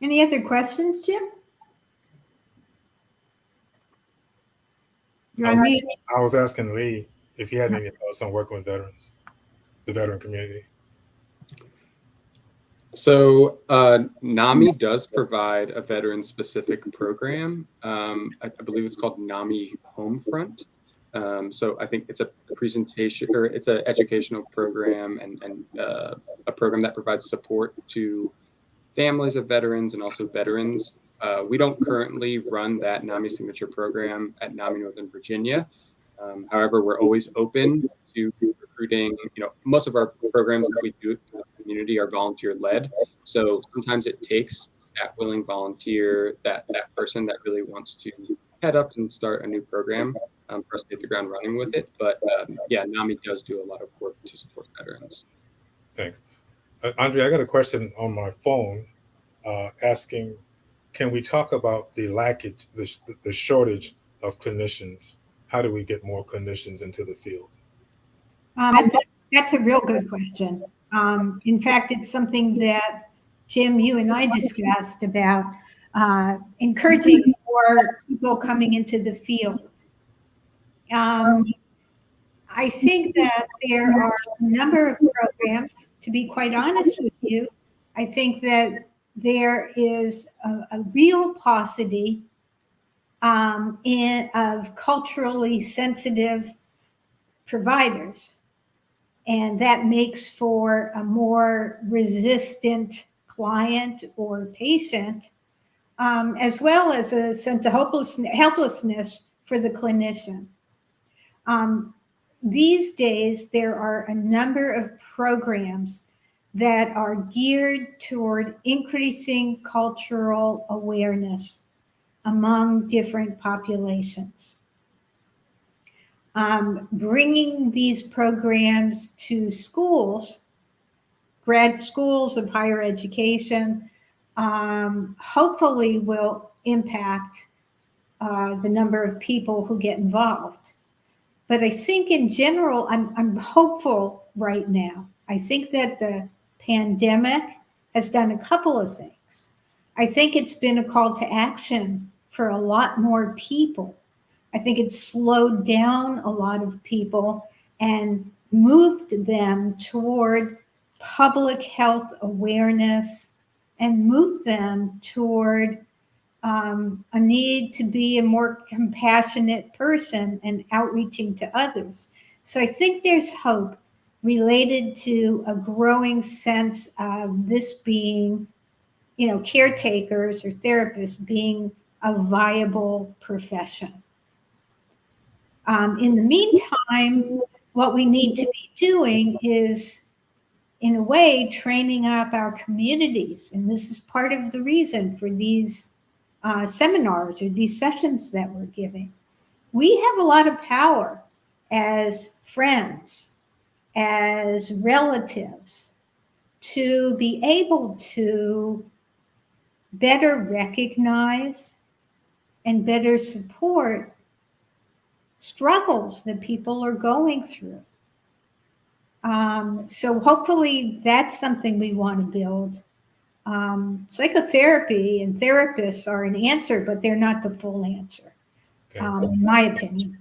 Any other questions, Jim? You're on mute. I was asking Lee if he had any thoughts on working with veterans, the veteran community. So NAMI does provide a veteran-specific program. I believe it's called NAMI Homefront. So I think it's a presentation, or it's an educational program and a program that provides support to families of veterans and also veterans. We don't currently run that NAMI signature program at NAMI Northern Virginia. However, we're always open to recruiting. Most of our programs that we do in the community are volunteer-led. So sometimes it takes that willing volunteer, that person that really wants to head up and start a new program for us to hit the ground running with it. But yeah, NAMI does do a lot of work to support veterans. Thanks. Andre, I got a question on my phone asking, can we talk about the shortage of clinicians? How do we get more clinicians into the field? That's a real good question. In fact, it's something that, Jim, you and I discussed about encouraging more people coming into the field. I think that there are a number of programs, to be quite honest with you. I think that there is a real paucity of culturally sensitive providers. And that makes for a more resistant client or patient, as well as a sense of helplessness for the clinician. These days, there are a number of programs that are geared toward increasing cultural awareness among different populations. Bringing these programs to schools, grad schools of higher education, hopefully will impact the number of people who get involved. But I think in general, I'm hopeful right now. I think that the pandemic has done a couple of things. I think it's been a call to action for a lot more people. I think it's slowed down a lot of people and moved them toward public health awareness and moved them toward a need to be a more compassionate person and outreaching to others. So I think there's hope related to a growing sense of this being, caretakers or therapists being a viable profession. In the meantime, what we need to be doing is, in a way, training up our communities. And this is part of the reason for these seminars or these sessions that we're giving. We have a lot of power as friends, as relatives, to be able to better recognize and better support struggles that people are going through. So hopefully that's something we want to build. Psychotherapy and therapists are an answer, but they're not the full answer, in my opinion.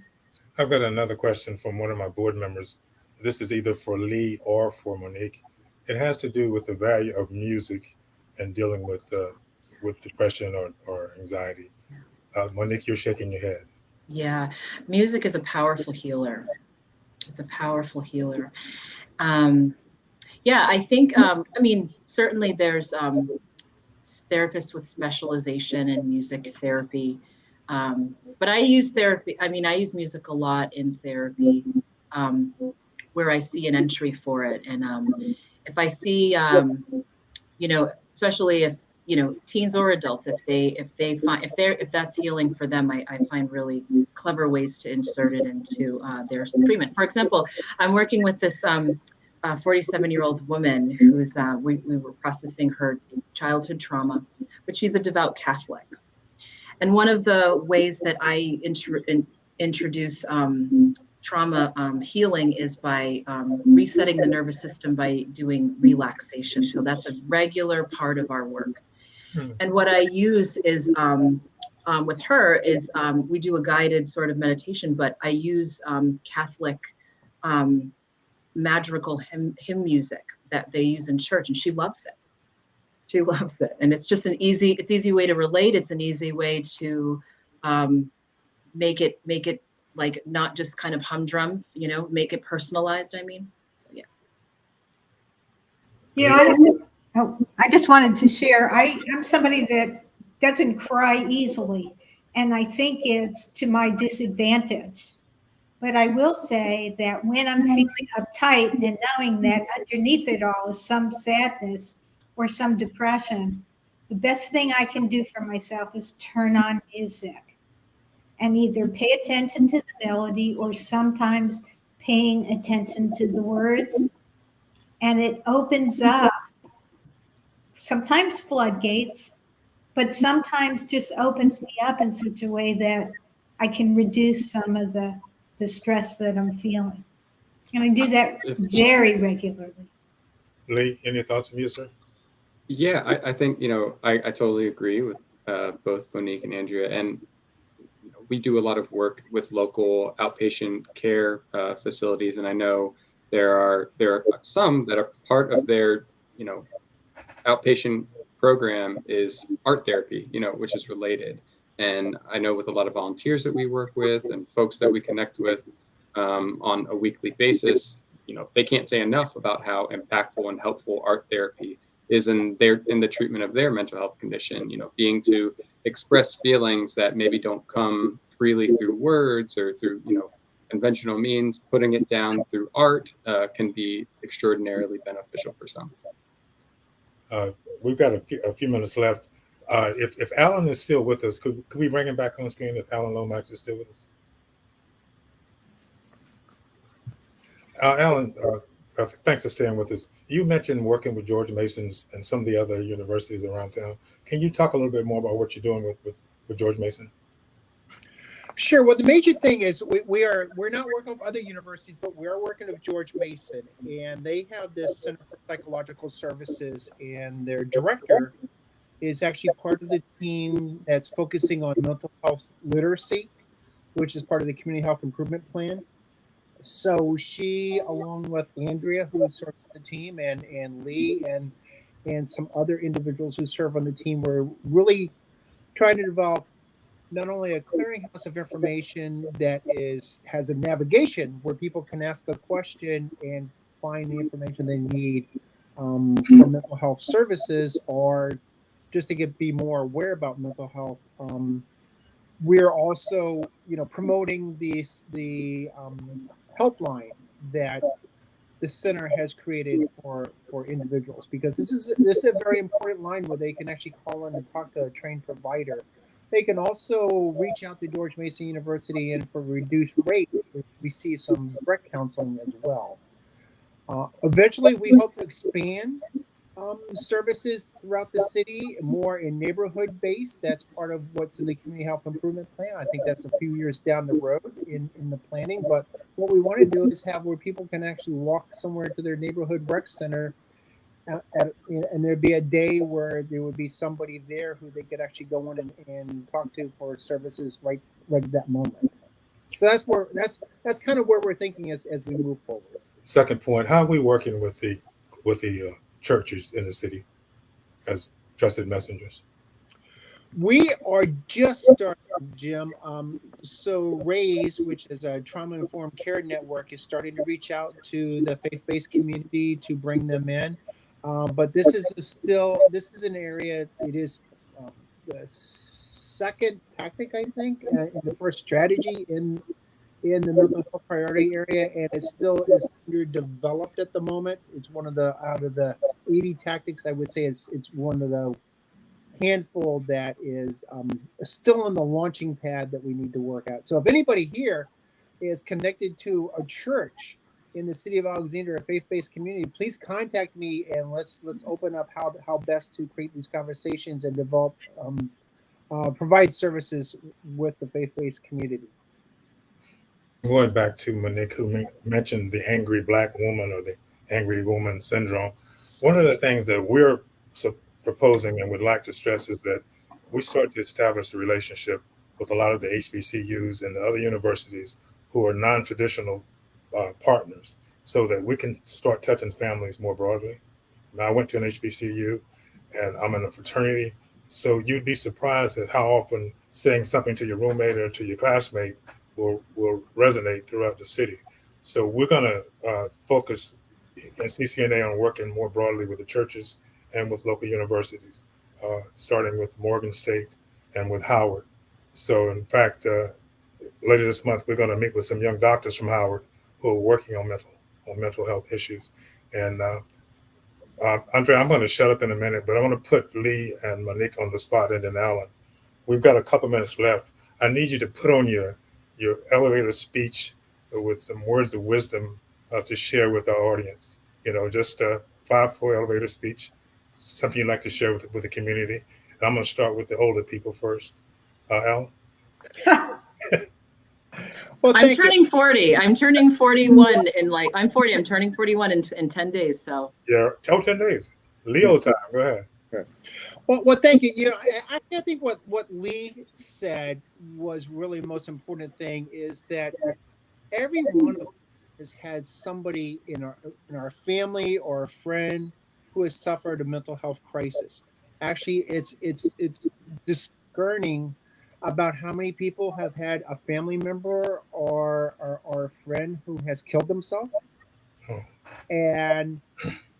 I've got another question from one of my board members. This is either for Lee or for Monique. It has to do with the value of music and dealing with depression or anxiety. Monique, you're shaking your head. Yeah, music is a powerful healer. It's a powerful healer. Yeah, I think, certainly there's therapists with specialization in music therapy. But I use therapy. I use music a lot in therapy, where I see an entry for it. And if I see, especially if, teens or adults, if that's healing for them, I find really clever ways to insert it into their treatment. For example, I'm working with this 47-year-old woman who's, we were processing her childhood trauma, but she's a devout Catholic. And one of the ways that I introduce trauma healing is by resetting the nervous system by doing relaxation. So that's a regular part of our work. And what I use is with her is we do a guided sort of meditation, but I use Catholic madrigal hymn music that they use in church, and she loves it. She loves it, and it's just an easy way to relate. It's an easy way to make it like not just kind of humdrum, make it personalized. So yeah. I just wanted to share. I'm somebody that doesn't cry easily, and I think it's to my disadvantage. But I will say that when I'm feeling uptight and knowing that underneath it all is some sadness or some depression, the best thing I can do for myself is turn on music and either pay attention to the melody or sometimes paying attention to the words. And it opens up sometimes floodgates, but sometimes just opens me up in such a way that I can reduce some of the stress that I'm feeling. And I do that very regularly. Lee, any thoughts from you, sir? Yeah, I think, I totally agree with both Monique and Andrea. And we do a lot of work with local outpatient care facilities, and I know there are some that are part of their outpatient program is art therapy, which is related. And I know with a lot of volunteers that we work with and folks that we connect with on a weekly basis, they can't say enough about how impactful and helpful art therapy is in the treatment of their mental health condition. Being to express feelings that maybe don't come freely through words or through conventional means, putting it down through art can be extraordinarily beneficial for some. We've got a few minutes left. If Alan is still with us, could we bring him back on screen if Alan Lomax is still with us? Alan, thanks for staying with us. You mentioned working with George Mason's and some of the other universities around town. Can you talk a little bit more about what you're doing with George Mason? Sure. Well, the major thing is we're not working with other universities, but we are working with George Mason, and they have this Center for Psychological Services, and their director is actually part of the team that's focusing on mental health literacy, which is part of the Community Health Improvement Plan. So she, along with Andrea, who serves on the team, and Lee, and some other individuals who serve on the team, were really trying to develop not only a clearinghouse of information that has a navigation where people can ask a question and find the information they need for mental health services, or just to be more aware about mental health. We're also, promoting the helpline that the center has created for individuals, because this is a very important line where they can actually call in and talk to a trained provider. They can also reach out to George Mason University, and for reduced rate, receive some direct counseling as well. Eventually, we hope to expand services throughout the city, more in neighborhood based. That's part of what's in the Community Health Improvement Plan. I think that's a few years down the road in the planning. But what we want to do is have where people can actually walk somewhere to their neighborhood rec center, and there'd be a day where there would be somebody there who they could actually go in and talk to for services right at that moment. So that's kind of where we're thinking as we move forward. Second point: how are we working with the churches in the city as trusted messengers? We are just starting, Jim. So RAISE, which is a trauma-informed care network, is starting to reach out to the faith-based community to bring them in. But this is an area. It is the second tactic, I think, in the first strategy in the mental health priority area, and it still is underdeveloped at the moment. It's one of out of the 80 tactics, I would say it's one of the handful that is still on the launching pad that we need to work out. So if anybody here is connected to a church in the city of Alexandria, a faith-based community, please contact me, and let's open up how best to create these conversations and develop provide services with the faith-based community. Going back to Monique, who mentioned the angry Black woman or the angry woman syndrome, one of the things that we're proposing and would like to stress is that we start to establish a relationship with a lot of the HBCUs and the other universities who are non-traditional partners, so that we can start touching families more broadly. Now, I went to an HBCU and I'm in a fraternity, so you'd be surprised at how often saying something to your roommate or to your classmate will resonate throughout the city. So we're going to focus in CCNA on working more broadly with the churches and with local universities, starting with Morgan State and with Howard. So in fact, later this month, we're going to meet with some young doctors from Howard who are working on mental health issues. And Andre, I'm going to shut up in a minute, but I want to put Lee and Monique on the spot, and then Alan. We've got a couple minutes left. I need you to put on your elevator speech with some words of wisdom to share with our audience. Just a 5-4 elevator speech, something you'd like to share with the community. And I'm going to start with the older people first. Alan? Well, I'm turning 40. I'm turning 41 I'm 40. I'm turning 41 in 10 days. So yeah, 10 days. Leo time. Go ahead. Well, thank you. You know, I think what Lee said was really the most important thing is that every one of us has had somebody in our family or a friend who has suffered a mental health crisis. Actually, it's discerning about how many people have had a family member or a friend who has killed themselves. Oh. And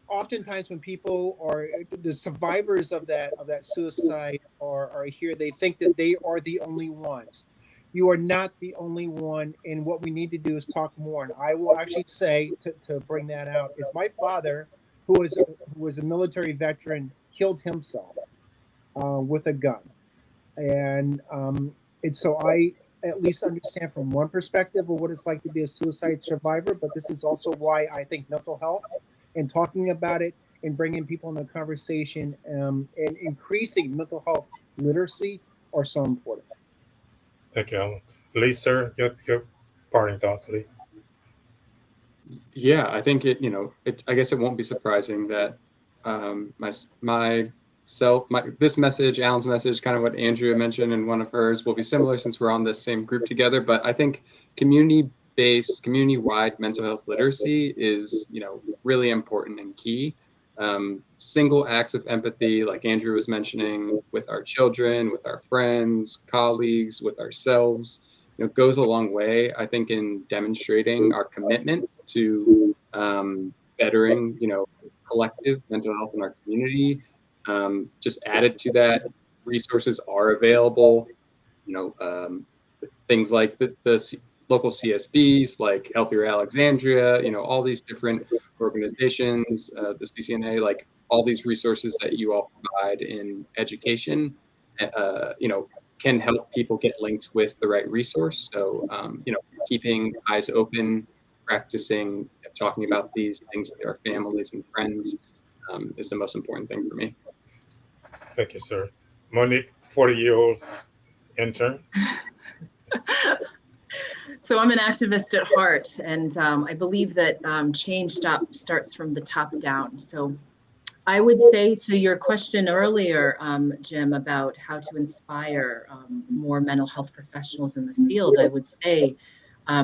oftentimes when people are the survivors of that suicide are here, they think that they are the only ones. You are not the only one, and what we need to do is talk more. And I will actually say to bring that out is my father, who was a military veteran, killed himself with a gun, and so I at least understand from one perspective of what it's like to be a suicide survivor. But this is also why I think mental health and talking about it and bringing people in the conversation and increasing mental health literacy are so important. Thank you, Alan. Lee, sir, your parting thoughts, Lee. Yeah, I think I guess it won't be surprising that this message, Alan's message, kind of what Andrea mentioned and one of hers will be similar since we're on this same group together. But I think community-based, community-wide mental health literacy is, really important and key. Single acts of empathy, like Andrew was mentioning, with our children, with our friends, colleagues, with ourselves, goes a long way, I think, in demonstrating our commitment to bettering, collective mental health in our community. Just added to that, resources are available, things like the local CSBs, like Healthier Alexandria, all these different organizations, the CCNA, like all these resources that you all provide in education, can help people get linked with the right resource. So, keeping eyes open, practicing, talking about these things with our families and friends is the most important thing for me. Thank you, sir. Monique, 40-year-old intern. So I'm an activist at heart, and I believe that change starts from the top down. So I would say to your question earlier, Jim, about how to inspire more mental health professionals in the field, I would say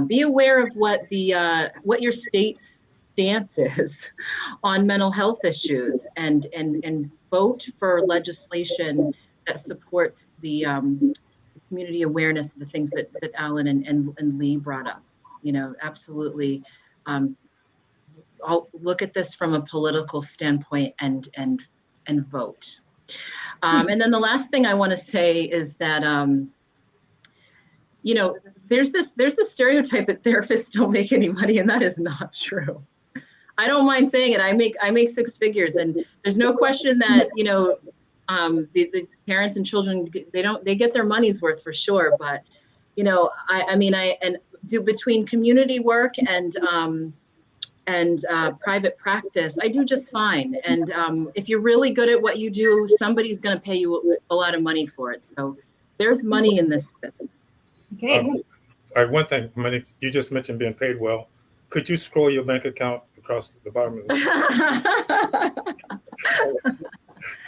be aware of what your state's stance is on mental health issues, and vote for legislation that supports the community awareness of the things that Alan and Lee brought up. Absolutely. I'll look at this from a political standpoint and vote. And then the last thing I want to say is that there's this stereotype that therapists don't make any money, and that is not true. I don't mind saying it. I make six figures, and there's no question that the parents and children, they get their money's worth for sure. But between community work and private practice, I do just fine. And if you're really good at what you do, somebody's going to pay you a lot of money for it. So there's money in this business. Okay. One thing, Monique, you just mentioned being paid well. Could you scroll your bank account across the bottom of the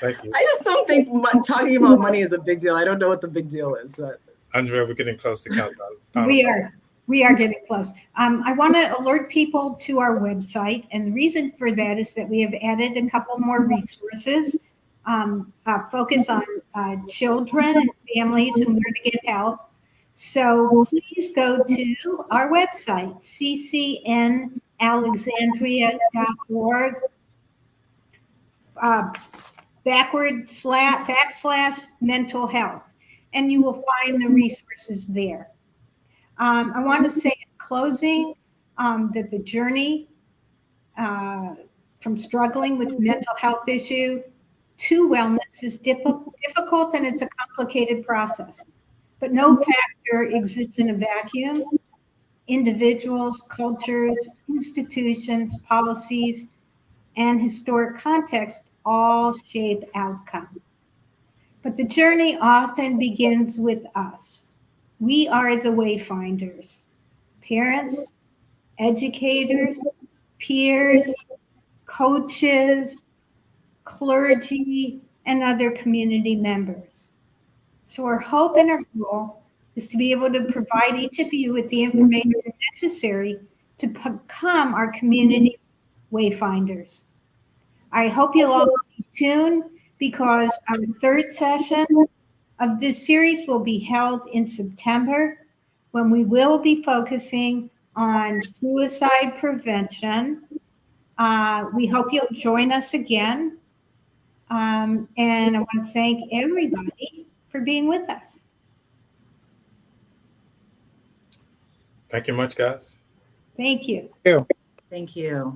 Thank you. I just don't think talking about money is a big deal. I don't know what the big deal is. But. Andrea, we're getting close to countdown. We are getting close. I want to alert people to our website, and the reason for that is that we have added a couple more resources, focus on children and families and where to get help. So please go to our website, ccnalexandria.org, / mental health, and you will find the resources there. I want to say in closing that the journey from struggling with mental health issue to wellness is difficult, and it's a complicated process. But no factor exists in a vacuum. Individuals, cultures, institutions, policies, and historic context all shape outcome. But the journey often begins with us. We are the wayfinders, parents, educators, peers, coaches, clergy, and other community members. So our hope and our goal is to be able to provide each of you with the information necessary to become our community wayfinders. I hope you'll all stay tuned because our third session of this series will be held in September, when we will be focusing on suicide prevention. We hope you'll join us again. And I want to thank everybody for being with us. Thank you much, guys. Thank you. Thank you. Thank you.